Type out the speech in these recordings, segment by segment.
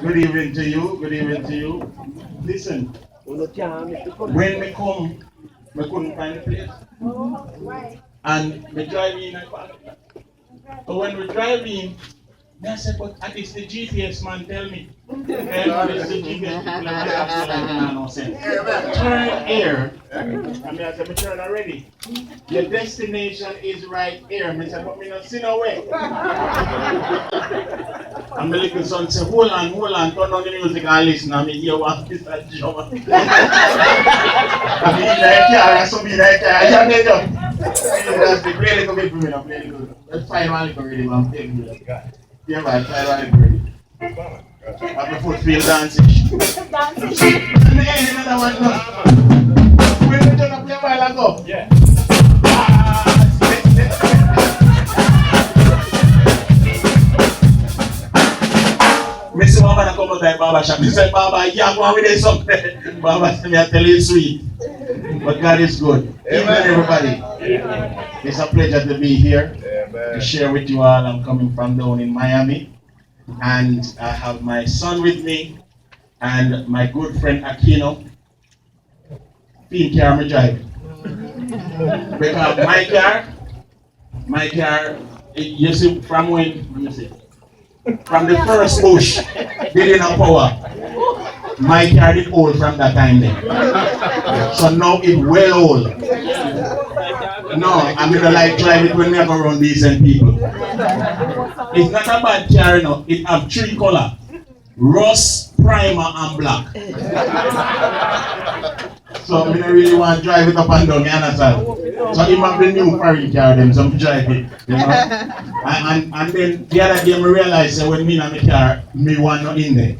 Good evening to you. Good evening to you. Listen, when me come, me couldn't find the place. And me drive in and back. So when we drive in, I said, but at least the GPS man tell me. And it's the GPS people are absolutely no sense. Turn here. And I said, me turn already. Your destination is right here. I said, but me not see no way. And my little son said, hold on, turn on the music and listen. And me hear what Mr. John. I mean, like, yeah, so me like, yeah, they just. That's the play little bit for me, play little. Let's find one little rhythm and play music. Yeah, man, find one little rhythm. Have the foot feel dancing. Dancing. And then another one now. When we just play a while ago. Yeah. Mr. Baba come out of Baba shop. He said, Baba, yeah, go on with this something. Baba said, I tell you sweet. But God is good. Amen, everybody. Amen. It's a pleasure to be here. Amen. To share with you all. I'm coming from down in Miami. And I have my son with me and my good friend Aquino. Feel car me drive. Because my car, you see from when, let me see. From the first push, didn't have power. My car did old from that time then. So now it's well old. No, I'm gonna like drive it when we go around decent people. It's not a bad car, you know. It have 3 colors: rust, primer, and black. So I don't really want to drive it up and down, you understand? So it might be new foreign car them, so I'm drive it, you know. And then the other day I realized that when me and my car, me want not in there.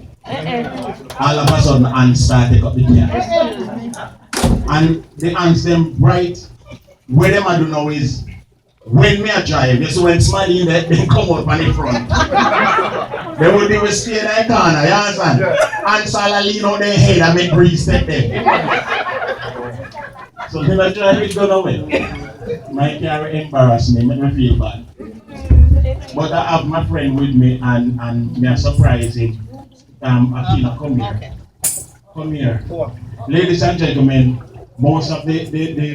All of a sudden ants start take up the car. And the ants them bright. What them I do now is when me a drive, you see when somebody in there, they come out on the front. They would be stay in the corner, you understand? Ants all lean on their head and make breeze step there. So when I drive it done away. My car embarrass me, make me feel bad. But I have my friend with me and me a surprise him. Aquino, come here. Come here. Ladies and gentlemen, most of the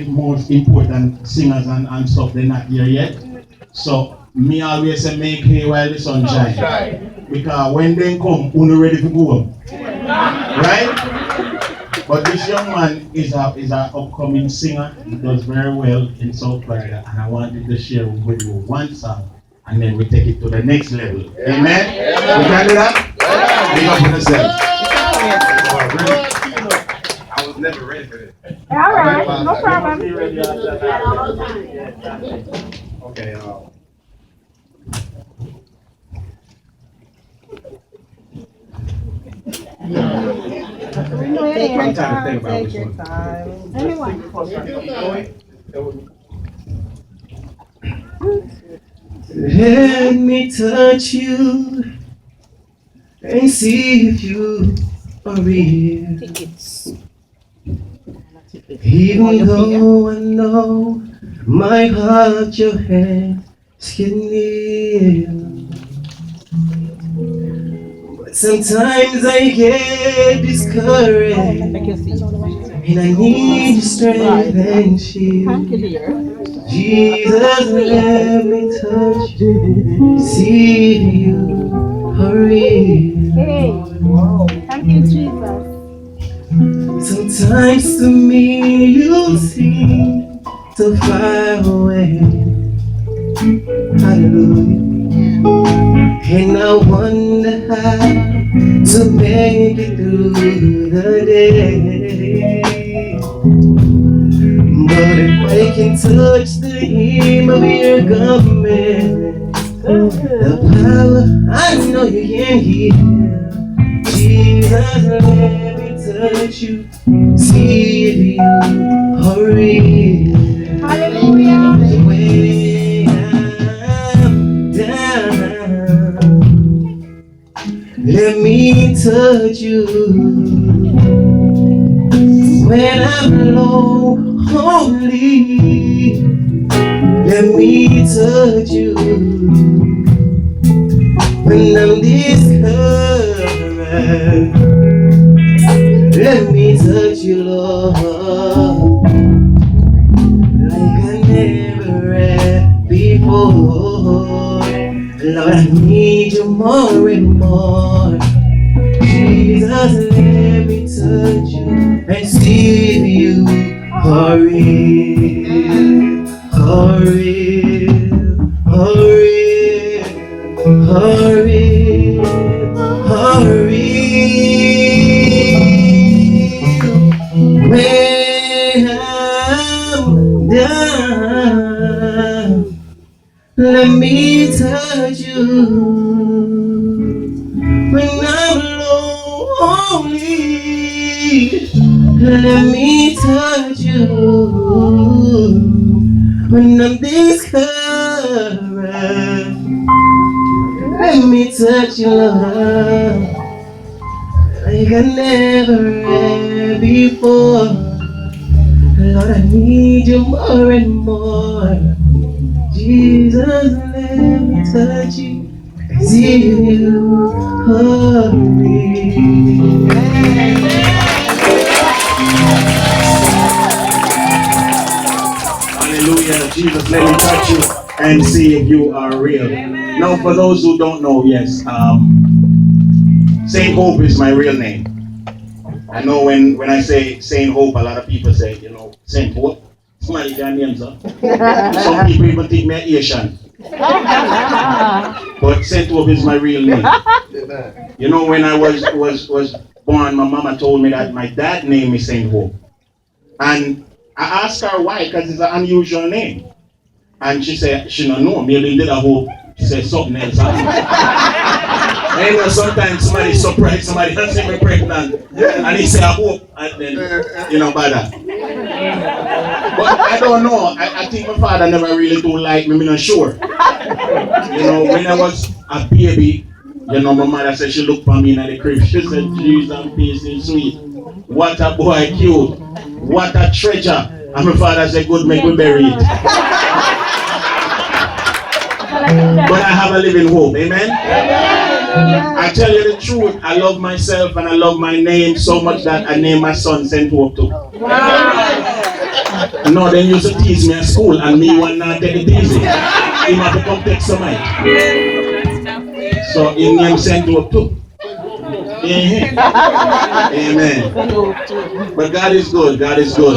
most important singers and stuff, they're not here yet. So me always say make hay while the sun shines. Because when they come, we're ready to go home. Right? But this young man is an upcoming singer. He does very well in South Florida, and I wanted to share with you one song, and then we take it to the next level. Amen? You can do that? Big up on yourself. I was never ready for this. All right, no problem. Okay. Take your time. Anyone. Let me touch you and see if you are real. Even though I know my heart, your hands can kneel. But sometimes I get discouraged, and I need your strength and shield. Jesus, let me touch you, see if you are real. Hey, thank you, Jesus. Sometimes to me you seem so far away. Hallelujah. And I wonder how to make it through the day. But if I can touch the hem of your garment, the power I know you can heal. Jesus, let me touch you, see if you are real. Hallelujah. The way I'm down, let me touch you. When I'm low, holy, let me touch you. When I'm discouraged, Let me touch you, Lord, like I never had before. Lord, I need you more and more. Jesus, let me touch you and see if you are real, are real, are real, are real, are real. When I'm done, let me touch you. When I'm lonely, let me touch you. When I'm discouraged, let me touch you, Lord, like I never had before. Lord, I need you more and more. Jesus, let me touch you. See you, oh, me. Hallelujah. Jesus, let me touch you and see if you are real. Now, for those who don't know, yes, Saint Hope is my real name. I know when I say Saint Hope, a lot of people say, Saint Hope. Somebody got names, huh? Some people even think me Asian. But Saint Hope is my real name. When I was born, my mama told me that my dad's name is Saint Hope. And I asked her why, because it's an unusual name. And she said, she don't know, maybe did a hope. She said something else. Sometimes somebody surprised somebody and say me pregnant. And he say I hope, and then, bother. But I don't know. I think my father never really do like me, I'm not sure. When I was a baby, my mother said she looked for me in the crib. She said, Jesus, peace and sweet. What a boy cute. What a treasure. And my father said, good, make me bury it. But I have a living hope. Amen? I tell you the truth, I love myself and I love my name so much that I named my son Saint Hope too. No, they used to tease me at school and me one not take it easy. He had to come take some mic. So he named Saint Hope too. Amen. But God is good. God is good.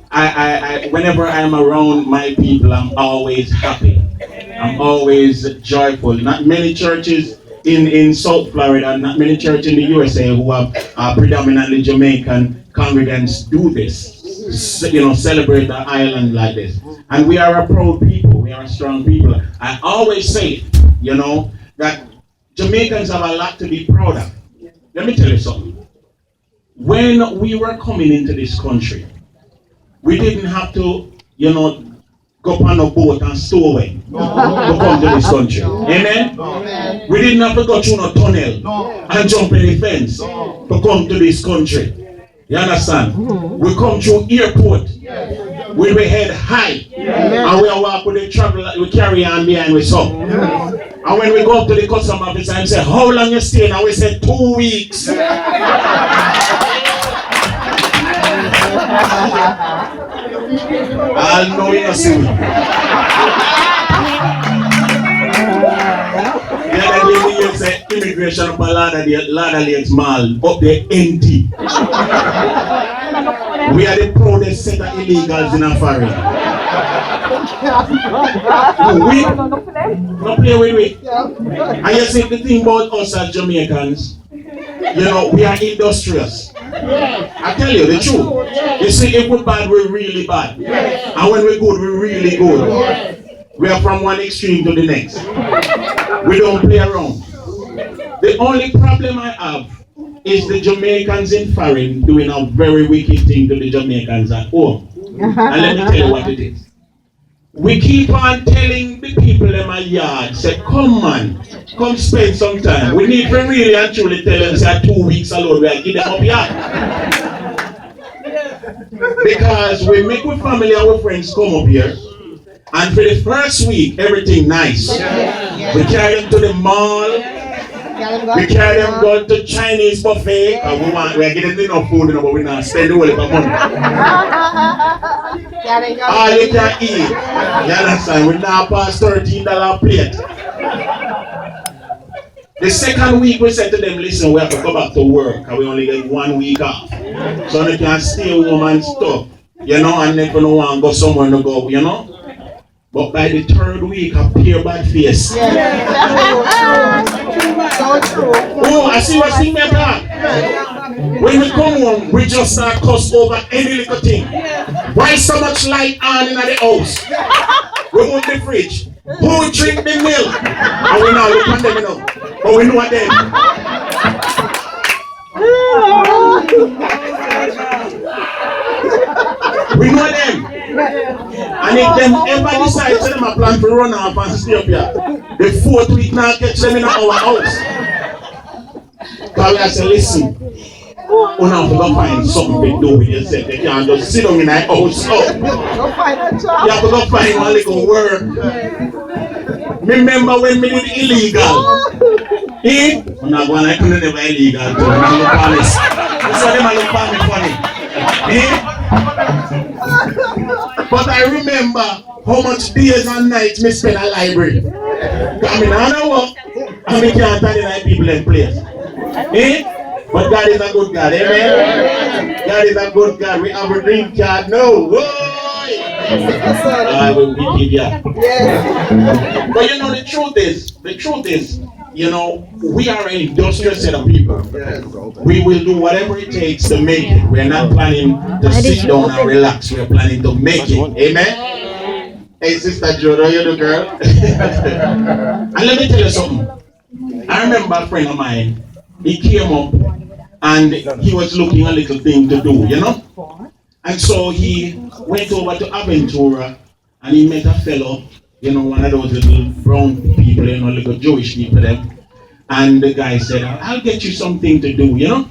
I whenever I'm around my people, I'm always happy. I'm always joyful. Not many churches in South Florida, not many churches in the USA who have predominantly Jamaican congregants do this. Celebrate the island like this. And we are a proud people. We are a strong people. I always say, that Jamaicans have a lot to be proud of. Let me tell you something. When we were coming into this country, we didn't have to, go on a boat and stow away to come to this country. Amen? We didn't have to go through a tunnel and jump in the fence to come to this country. You understand? We come through airport with we head high and we walk with the travel, we carry on behind with some. And when we go up to the custom officer and say, how long you staying? And we say 2 weeks. I'll know you soon. The other day you say immigration up a ladder lakes mall up there empty. We are the proudest set of illegals in a foreign. We don't play with we. And you see the thing about us as Jamaicans, we are industrious. I tell you the truth. You see, if we're bad, we're really bad. And when we're good, we're really good. We are from one extreme to the next. We don't play around. The only problem I have is the Jamaicans in foreign doing a very wicked thing to the Jamaicans at home. And let me tell you what it is. We keep on telling the people in my yard, say, come man, come spend some time. We need to really and truly tell them, say, 2 weeks alone, we are give them up here. Because we make with family and with friends come up here, and for the first week, everything nice. We carry them to the mall, We carry them go to Chinese buffet, and we're getting enough food, but we're not spending all of our money. All you can eat. You understand? We now pass $13 plate. The second week we said to them, listen, we have to go back to work, and we only get 1 week off. So they can stay home and stuff, you know, and if you don't want to go somewhere to go, you know. But by the third week, I appear bad face. So true. Oh, I see what's in my back. When we come home, we just start cuss over any little thing. Why so much light on in the house? We want the fridge. Who drink the milk? And we now look at them, you know. But we know them. We know them. And if them ever decide to them a plan to run off and stay up here, the fourth week now catch them in our house. Because I say, listen, you have to go find something to do with yourself. You can't just sit down in our house. You have to go find one little work. Remember when we did illegal? I'm not going to do never illegal. I'm not honest. That's why them look at me funny. But I remember how much days and nights me spend at library. I mean, I don't work, and we can't tell the people in place. But God is a good God, amen? God is a good God. We have a dream card. No. I will be here. But you know, the truth is, you know, we are an industrious set of people. We will do whatever it takes to make it. We're not planning to sit down and relax. We're planning to make it. Amen? Hey, Sister Jodo, you're the girl. And let me tell you something. I remember a friend of mine, he came up and he was looking a little thing to do, you know? And so he went over to Aventura and he met a fellow, you know, one of those little brown people, you know, little Jewish people them. And the guy said, I'll get you something to do, you know.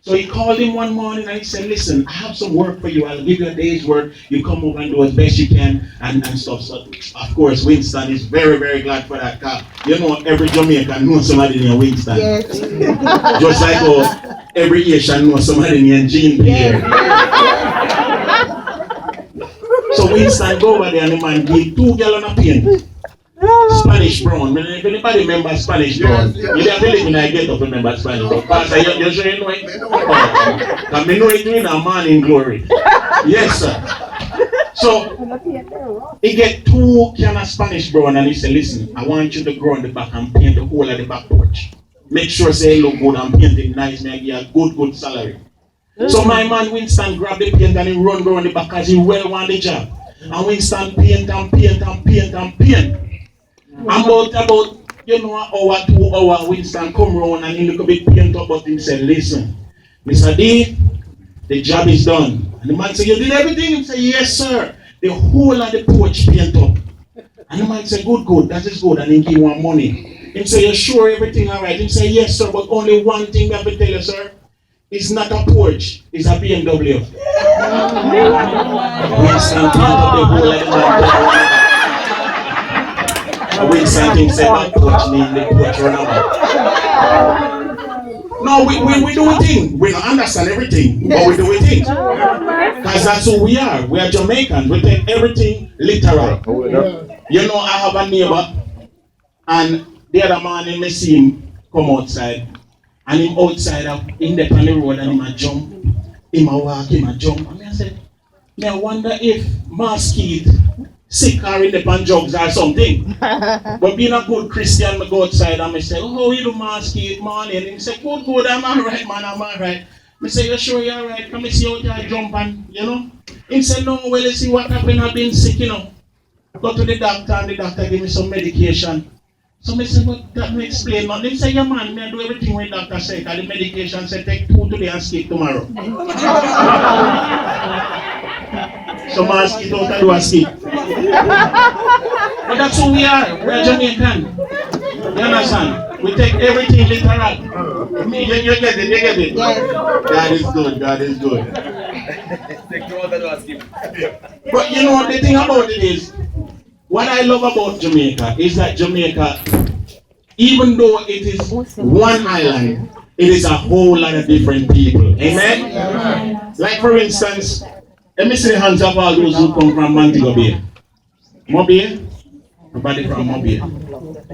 So he called him one morning and he said, listen, I have some work for you. I'll give you a day's work. You come over and do as best you can and stuff. So, of course, Winston is very, very glad for that car. You know, every Jamaican knows somebody near Winston. Yes. Just like every Asian knows somebody near Jean Pierre. So Winston go over there and the man give 2 gallons of paint. Spanish brown. If anybody remember Spanish brown, you have to live in a ghetto to remember Spanish brown. Pastor, you sure you know it? Because I know it in a man in glory. Yes, sir. So he get 2 cans of Spanish brown and he said, listen, I want you to go on the back and paint the whole of the back porch. Make sure say look good and paint it nice, and give you a good salary. So my man Winston grabbed the paint and he run around the back because he well want the job. And Winston paint. About you know, an hour, 2 hours, Winston come around and he look a bit paint up, but he said, listen, Mr. D, the job is done. And the man said, you did everything? He said, yes, sir. The whole of the porch paint up. And the man said, good, that is good. And he give him money. He said, you sure everything all right? He said, yes, sir, but only one thing I have to tell you, sir. It's not a Porsche, it's a BMW. Winston paint up the whole of the man. Winston thinks about Porsche name the Porsche run about. No, we do a thing. We don't understand everything, but we do a thing. Because that's who we are. We are Jamaicans. We take everything literal. You know, I have a neighbor, and the other morning I see him come outside, and him outside in the on the road, and him a jump, him a walk, him a jump. And I said, I wonder if mosquito sick or in the pan jugs or something. But being a good Christian, I go outside and I say, oh, you do mosquito morning? And he said, good, I'm alright, man, I'm alright. I say, you sure you're alright? Come and see how you jump and, you know? He said, no, well, you see what happened, I've been sick, you know. Go to the doctor and the doctor gave me some medication. So I said, but that may explain nothing. He said, yeah, man, I do everything when the doctor said, because the medication said, take 2 today and skip tomorrow. So mosquito can do a skip. But that's who we are. We are Jamaican. You understand? We take everything literal. You get it, Yes. God is good. But you know, the thing about it is, what I love about Jamaica is that Jamaica Even though it is one island, it is a whole lot of different people. Amen? Like for instance, let me see the hands of all those who come from Montego Bay. Mobile? Nobody from Mobile.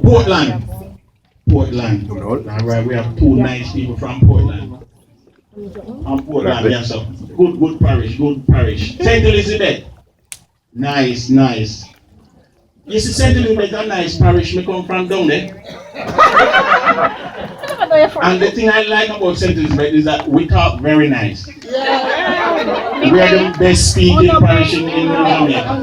Portland. Portland. All right, we have two nice people from Portland. Portland, yes, sir. Good parish, good parish. St. Elizabeth. Nice, nice. You see, St. Elizabeth, a nice parish. Me come from down there. And the thing I like about St. Elizabeth is that we talk very nice. We are the best speaking parish in Jamaica.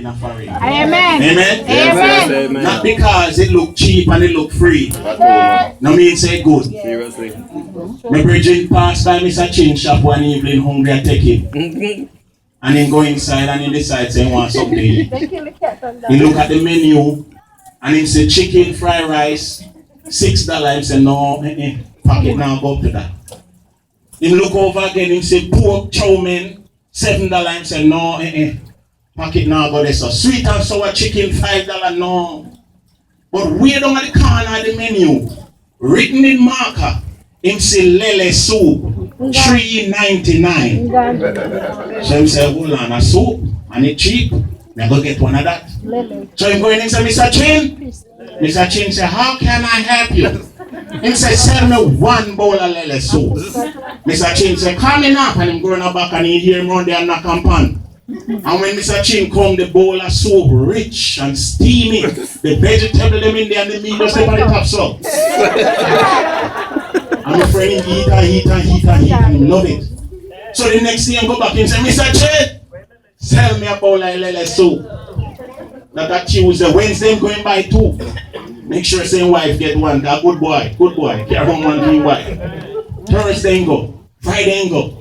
in a foreign. Amen. Amen. Amen. Not because it look cheap and it look free. No mean say good. Seriously. My bridging passed by Mr. Chin shop one evening hungry and take him. And then go inside and he decide say he want something to eat. He look at the menu and he say chicken fried rice $6. He say no, pocket now go up to that. He look over again, he say pork chow mein $7. He say no, pocket now go there. So sweet and sour chicken $5, no. But way down at the corner of the menu, written in marker, him say lele soup $3.99. So him say hold on, a soup and it cheap. Me go get one of that. So him go in and say, Mr. Chin. Mr. Chin say, how can I help you? Him say, sell me one bowl of lele soup. Mr. Chin say, come in up, and him going back and he hear him run there and knock on pan. And when Mr. Chin come, the bowl of soup rich and steamy. The vegetable them in there and the meat just on the top so. And my friend eat and he love it. So the next day I go back and say, Mr. Chin, sell me a bowl of lele soup. That Tuesday, Wednesday I'm going by 2. Make sure same wife get one. That good boy. Care home one to your wife. Thursday go. Friday go.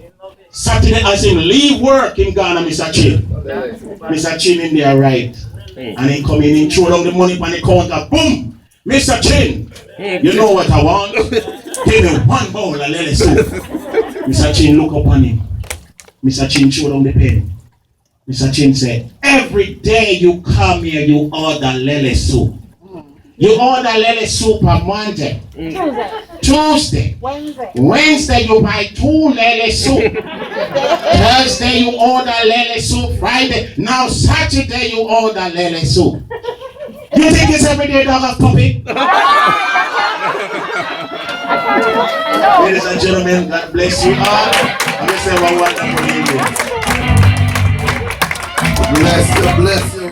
Saturday as him leave work in Ghana, Mr. Chin. Mr. Chin in there right. And he come in and throw down the money on the counter. Boom! Mr. Chin, you know what I want? Give me one bowl of lele soup. Mr. Chin look up on him. Mr. Chin throw down the pen. Mr. Chin said, every day you come here, you order lele soup. You order lele soup on Monday. Tuesday. Wednesday you buy 2 lele soup. Thursday you order lele soup. Friday. Now Saturday you order lele soup. You think it's every day, dog, puppy? Ladies and gentlemen, God bless you all. I'm going to say one wonderful evening. Bless you, bless you.